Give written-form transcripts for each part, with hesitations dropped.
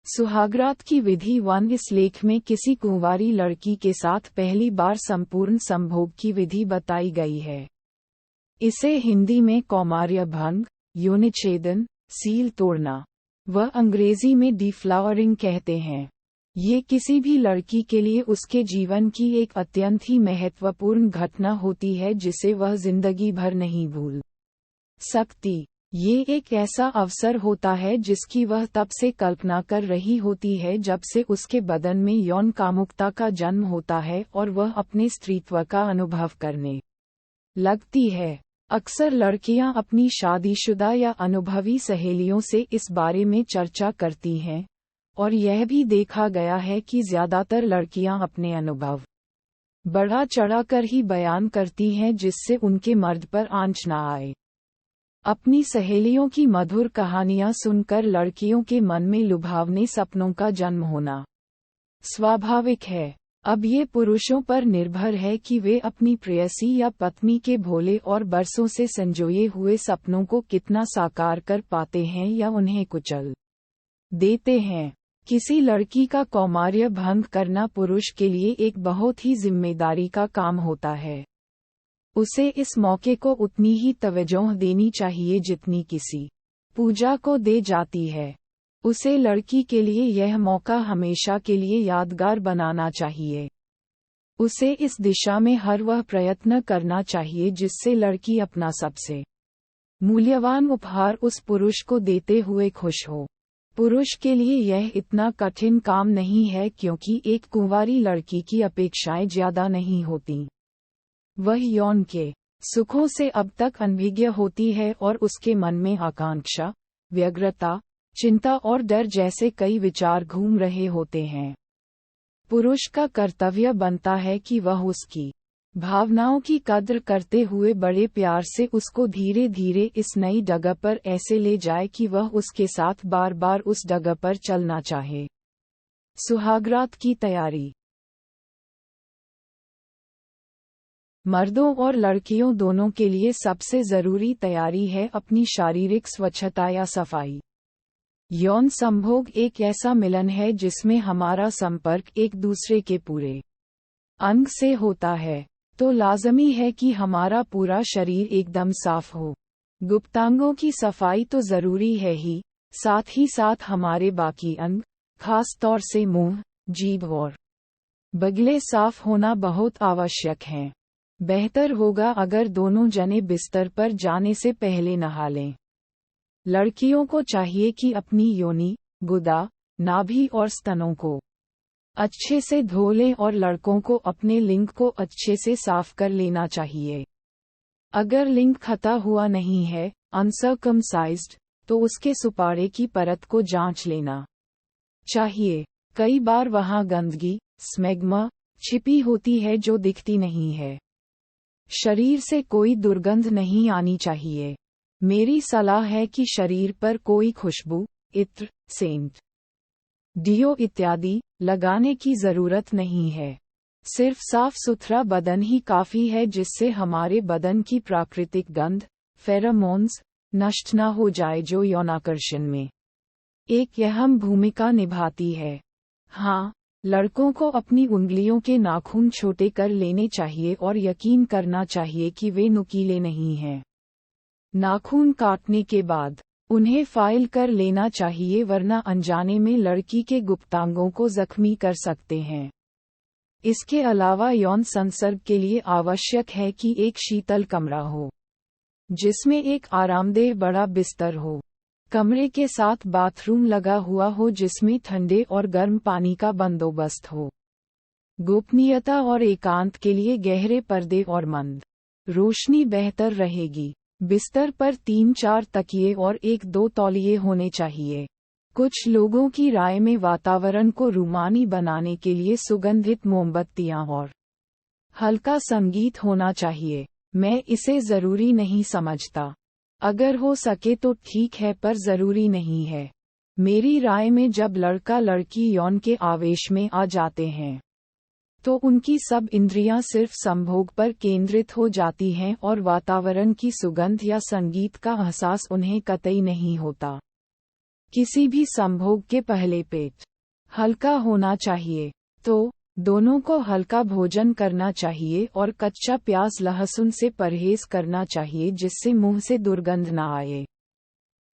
सुहागरात की विधि 1 इस लेख में किसी कुंवारी लड़की के साथ पहली बार संपूर्ण संभोग की विधि बताई गई है। इसे हिंदी में कौमार्य भंग, यौनच्छेदन, सील तोड़ना व अंग्रेजी में डिफ्लावरिंग कहते हैं। ये किसी भी लड़की के लिए उसके जीवन की एक अत्यंत ही महत्वपूर्ण घटना होती है जिसे वह जिंदगी भर नहीं भूल सकती। ये एक ऐसा अवसर होता है जिसकी वह तब से कल्पना कर रही होती है जब से उसके बदन में यौन कामुकता का जन्म होता है और वह अपने स्त्रीत्व का अनुभव करने लगती है। अक्सर लड़कियां अपनी शादीशुदा या अनुभवी सहेलियों से इस बारे में चर्चा करती हैं, और यह भी देखा गया है कि ज्यादातर लड़कियां अपने अनुभव बढ़ा चढ़ाकर ही बयान करती हैं जिससे उनके मर्द पर आंच न आए। अपनी सहेलियों की मधुर कहानियां सुनकर लड़कियों के मन में लुभावने सपनों का जन्म होना स्वाभाविक है। अब ये पुरुषों पर निर्भर है कि वे अपनी प्रेयसी या पत्नी के भोले और बरसों से संजोए हुए सपनों को कितना साकार कर पाते हैं या उन्हें कुचल देते हैं। किसी लड़की का कौमार्य भंग करना पुरुष के लिए एक बहुत ही जिम्मेदारी का काम होता है। उसे इस मौके को उतनी ही तवज्जो देनी चाहिए जितनी किसी पूजा को दे जाती है। उसे लड़की के लिए यह मौका हमेशा के लिए यादगार बनाना चाहिए। उसे इस दिशा में हर वह प्रयत्न करना चाहिए जिससे लड़की अपना सबसे मूल्यवान उपहार उस पुरुष को देते हुए खुश हो। पुरुष के लिए यह इतना कठिन काम नहीं है क्योंकि एक कुंवारी लड़की की अपेक्षाएं ज्यादा नहीं होती। वह यौन के सुखों से अब तक अनभिज्ञ होती है और उसके मन में आकांक्षा, व्यग्रता, चिंता और डर जैसे कई विचार घूम रहे होते हैं। पुरुष का कर्तव्य बनता है कि वह उसकी भावनाओं की कद्र करते हुए बड़े प्यार से उसको धीरे धीरे इस नई डगर पर ऐसे ले जाए कि वह उसके साथ बार बार उस डगर पर चलना चाहे। सुहागरात की तैयारी। मर्दों और लड़कियों दोनों के लिए सबसे जरूरी तैयारी है अपनी शारीरिक स्वच्छता या सफाई। यौन संभोग एक ऐसा मिलन है जिसमें हमारा संपर्क एक दूसरे के पूरे अंग से होता है, तो लाजमी है कि हमारा पूरा शरीर एकदम साफ हो। गुप्तांगों की सफाई तो जरूरी है ही, साथ ही साथ हमारे बाकी अंग, खास तौर से मुंह, जीभ और बगले साफ होना बहुत आवश्यक हैं। बेहतर होगा अगर दोनों जने बिस्तर पर जाने से पहले नहा लें। लड़कियों को चाहिए कि अपनी योनि, गुदा, नाभि और स्तनों को अच्छे से धो लें और लड़कों को अपने लिंग को अच्छे से साफ कर लेना चाहिए। अगर लिंग खता हुआ नहीं है, अनसर्कमसाइज्ड, तो उसके सुपाड़े की परत को जांच लेना चाहिए। कई बार वहां गंदगी, स्मेग्मा, छिपी होती है जो दिखती नहीं है। शरीर से कोई दुर्गंध नहीं आनी चाहिए। मेरी सलाह है कि शरीर पर कोई खुशबू, इत्र, सेंट, डियो इत्यादि लगाने की जरूरत नहीं है। सिर्फ साफ सुथरा बदन ही काफी है जिससे हमारे बदन की प्राकृतिक गंध, फेरोमोन्स, नष्ट न हो जाए जो यौनाकर्षण में एक अहम भूमिका निभाती है। हाँ, लड़कों को अपनी उंगलियों के नाखून छोटे कर लेने चाहिए और यकीन करना चाहिए कि वे नुकीले नहीं हैं। नाखून काटने के बाद उन्हें फाइल कर लेना चाहिए वरना अनजाने में लड़की के गुप्तांगों को जख्मी कर सकते हैं। इसके अलावा यौन संसर्ग के लिए आवश्यक है कि एक शीतल कमरा हो जिसमें एक आरामदेह बड़ा बिस्तर हो। कमरे के साथ बाथरूम लगा हुआ हो जिसमें ठंडे और गर्म पानी का बंदोबस्त हो। गोपनीयता और एकांत के लिए गहरे पर्दे और मंद रोशनी बेहतर रहेगी। बिस्तर पर 3-4 तकिए और 1-2 तौलिए होने चाहिए। कुछ लोगों की राय में वातावरण को रूमानी बनाने के लिए सुगंधित मोमबत्तियां और हल्का संगीत होना चाहिए। मैं इसे जरूरी नहीं समझता। अगर हो सके तो ठीक है पर जरूरी नहीं है। मेरी राय में जब लड़का लड़की यौन के आवेश में आ जाते हैं तो उनकी सब इंद्रियां सिर्फ संभोग पर केंद्रित हो जाती हैं और वातावरण की सुगंध या संगीत का एहसास उन्हें कतई नहीं होता। किसी भी संभोग के पहले पेट हल्का होना चाहिए, तो दोनों को हल्का भोजन करना चाहिए और कच्चा प्याज लहसुन से परहेज करना चाहिए जिससे मुंह से दुर्गंध ना आए।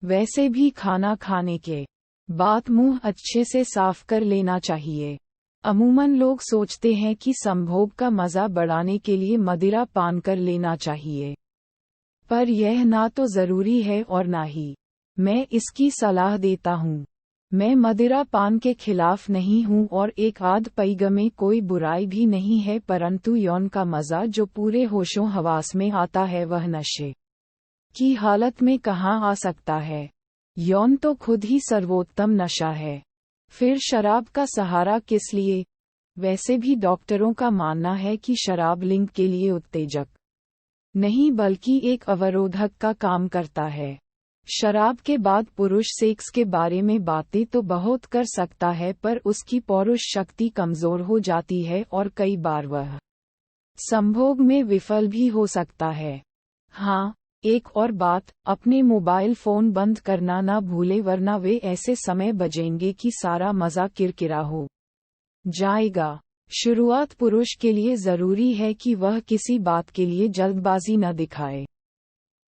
वैसे भी खाना खाने के बाद मुंह अच्छे से साफ कर लेना चाहिए। अमूमन लोग सोचते हैं कि संभोग का मज़ा बढ़ाने के लिए मदिरा पान कर लेना चाहिए, पर यह ना तो ज़रूरी है और ना ही मैं इसकी सलाह देता हूँ। मैं मदिरा पान के खिलाफ नहीं हूँ और एक आध पैग में कोई बुराई भी नहीं है, परंतु यौन का मज़ा जो पूरे होशों हवास में आता है वह नशे की हालत में कहाँ आ सकता है। यौन तो खुद ही सर्वोत्तम नशा है, फिर शराब का सहारा किस लिए। वैसे भी डॉक्टरों का मानना है कि शराब लिंग के लिए उत्तेजक नहीं बल्कि एक अवरोधक का काम करता है। शराब के बाद पुरुष सेक्स के बारे में बातें तो बहुत कर सकता है, पर उसकी पौरुष शक्ति कमजोर हो जाती है और कई बार वह संभोग में विफल भी हो सकता है। हाँ, एक और बात, अपने मोबाइल फोन बंद करना ना भूले, वरना वे ऐसे समय बजेंगे कि सारा मजा किरकिरा हो जाएगा। शुरुआत पुरुष के लिए जरूरी है कि वह किसी बात के लिए जल्दबाजी न दिखाए।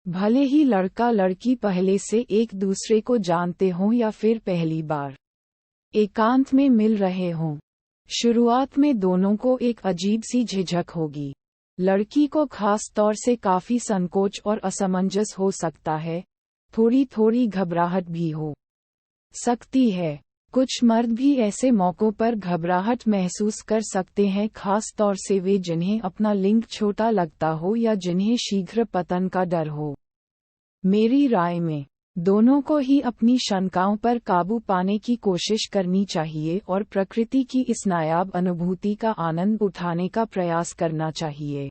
भले ही लड़का लड़की पहले से एक दूसरे को जानते हों या फिर पहली बार एकांत में मिल रहे हों, शुरुआत में दोनों को एक अजीब सी झिझक होगी। लड़की को खास तौर से काफी संकोच और असमंजस हो सकता है, थोड़ी थोड़ी घबराहट भी हो सकती है। कुछ मर्द भी ऐसे मौकों पर घबराहट महसूस कर सकते हैं, खास तौर से वे जिन्हें अपना लिंग छोटा लगता हो या जिन्हें शीघ्र पतन का डर हो। मेरी राय में दोनों को ही अपनी शंकाओं पर काबू पाने की कोशिश करनी चाहिए और प्रकृति की इस नायाब अनुभूति का आनंद उठाने का प्रयास करना चाहिए।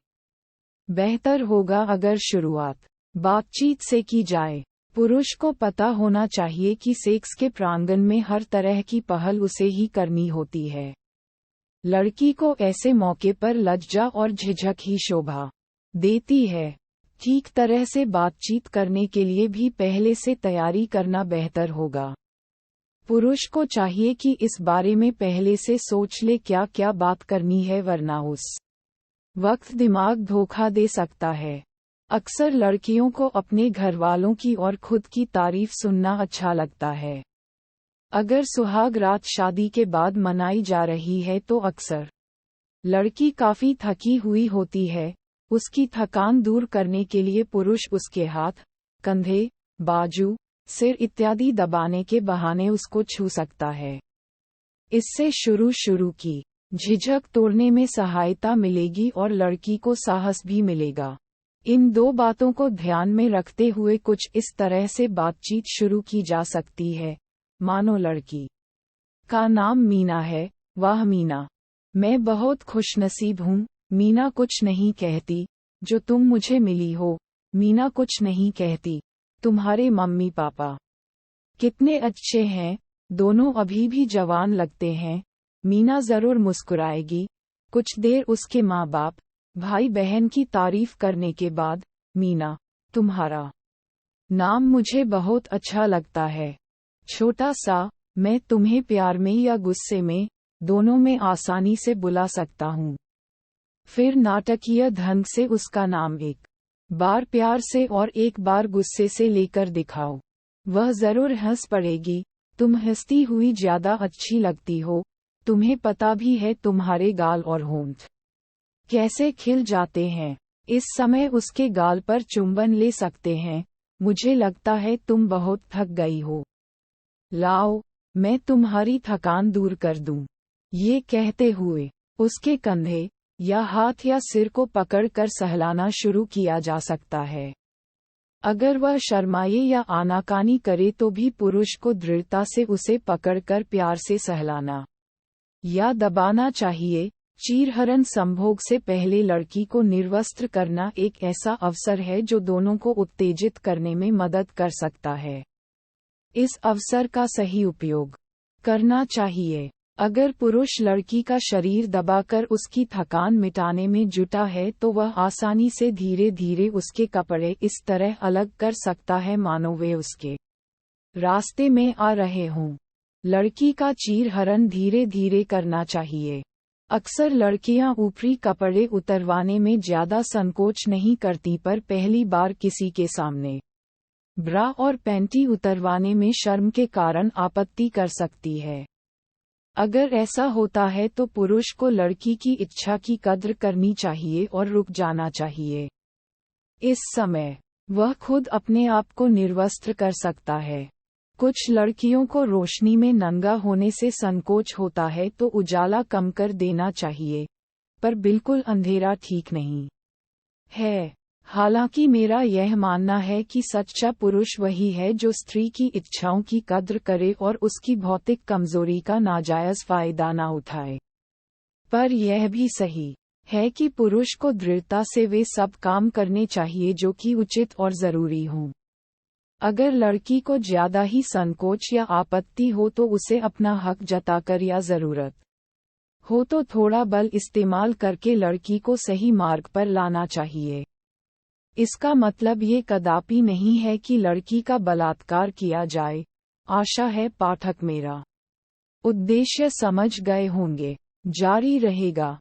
बेहतर होगा अगर शुरुआत बातचीत से की जाए। पुरुष को पता होना चाहिए कि सेक्स के प्रांगण में हर तरह की पहल उसे ही करनी होती है। लड़की को ऐसे मौके पर लज्जा और झिझक ही शोभा देती है। ठीक तरह से बातचीत करने के लिए भी पहले से तैयारी करना बेहतर होगा। पुरुष को चाहिए कि इस बारे में पहले से सोच ले क्या क्या बात करनी है, वरना उस वक्त दिमाग धोखा दे सकता है। अक्सर लड़कियों को अपने घर वालों की और खुद की तारीफ सुनना अच्छा लगता है। अगर सुहाग रात शादी के बाद मनाई जा रही है तो अक्सर लड़की काफी थकी हुई होती है। उसकी थकान दूर करने के लिए पुरुष उसके हाथ, कंधे, बाजू, सिर इत्यादि दबाने के बहाने उसको छू सकता है। इससे शुरू की झिझक तोड़ने में सहायता मिलेगी और लड़की को साहस भी मिलेगा। इन दो बातों को ध्यान में रखते हुए कुछ इस तरह से बातचीत शुरू की जा सकती है। मानो लड़की का नाम मीना है। वाह मीना, मैं बहुत खुशनसीब हूँ। मीना कुछ नहीं कहती, जो तुम मुझे मिली हो। मीना कुछ नहीं कहती, तुम्हारे मम्मी पापा कितने अच्छे हैं, दोनों अभी भी जवान लगते हैं। मीना जरूर मुस्कुराएगी। कुछ देर उसके माँ बाप, भाई बहन की तारीफ करने के बाद, मीना, तुम्हारा नाम मुझे बहुत अच्छा लगता है। छोटा सा, मैं तुम्हें प्यार में या गुस्से में, दोनों में आसानी से बुला सकता हूँ। फिर नाटकीय ढंग से उसका नाम एक बार प्यार से और एक बार गुस्से से लेकर दिखाओ। वह जरूर हंस पड़ेगी। तुम हंसती हुई ज्यादा अच्छी लगती हो। तुम्हें पता भी है तुम्हारे गाल और होंठ कैसे खिल जाते हैं। इस समय उसके गाल पर चुंबन ले सकते हैं। मुझे लगता है तुम बहुत थक गई हो। लाओ, मैं तुम्हारी थकान दूर कर दूं। ये कहते हुए उसके कंधे या हाथ या सिर को पकड़कर सहलाना शुरू किया जा सकता है। अगर वह शर्माए या आनाकानी करे तो भी पुरुष को दृढ़ता से उसे पकड़कर प्यार से सहलाना या दबाना चाहिए। चीरहरण संभोग से पहले लड़की को निर्वस्त्र करना एक ऐसा अवसर है जो दोनों को उत्तेजित करने में मदद कर सकता है। इस अवसर का सही उपयोग करना चाहिए। अगर पुरुष लड़की का शरीर दबाकर उसकी थकान मिटाने में जुटा है तो वह आसानी से धीरे धीरे उसके कपड़े इस तरह अलग कर सकता है मानो वे उसके रास्ते में आ रहे हों। लड़की का चीरहरण धीरे धीरे करना चाहिए। अक्सर लड़कियां ऊपरी कपड़े उतरवाने में ज्यादा संकोच नहीं करती, पर पहली बार किसी के सामने ब्रा और पैंटी उतरवाने में शर्म के कारण आपत्ति कर सकती है। अगर ऐसा होता है तो पुरुष को लड़की की इच्छा की कद्र करनी चाहिए और रुक जाना चाहिए। इस समय वह खुद अपने आप को निर्वस्त्र कर सकता है। कुछ लड़कियों को रोशनी में नंगा होने से संकोच होता है तो उजाला कम कर देना चाहिए, पर बिल्कुल अंधेरा ठीक नहीं है। हालांकि मेरा यह मानना है कि सच्चा पुरुष वही है जो स्त्री की इच्छाओं की कद्र करे और उसकी भौतिक कमजोरी का नाजायज फायदा न उठाए। पर यह भी सही है कि पुरुष को दृढ़ता से वे सब काम करने चाहिए जो कि उचित और जरूरी हों। अगर लड़की को ज्यादा ही संकोच या आपत्ति हो तो उसे अपना हक जताकर या जरूरत हो तो थोड़ा बल इस्तेमाल करके लड़की को सही मार्ग पर लाना चाहिए। इसका मतलब ये कदापि नहीं है कि लड़की का बलात्कार किया जाए। आशा है पाठक मेरा उद्देश्य समझ गए होंगे। जारी रहेगा।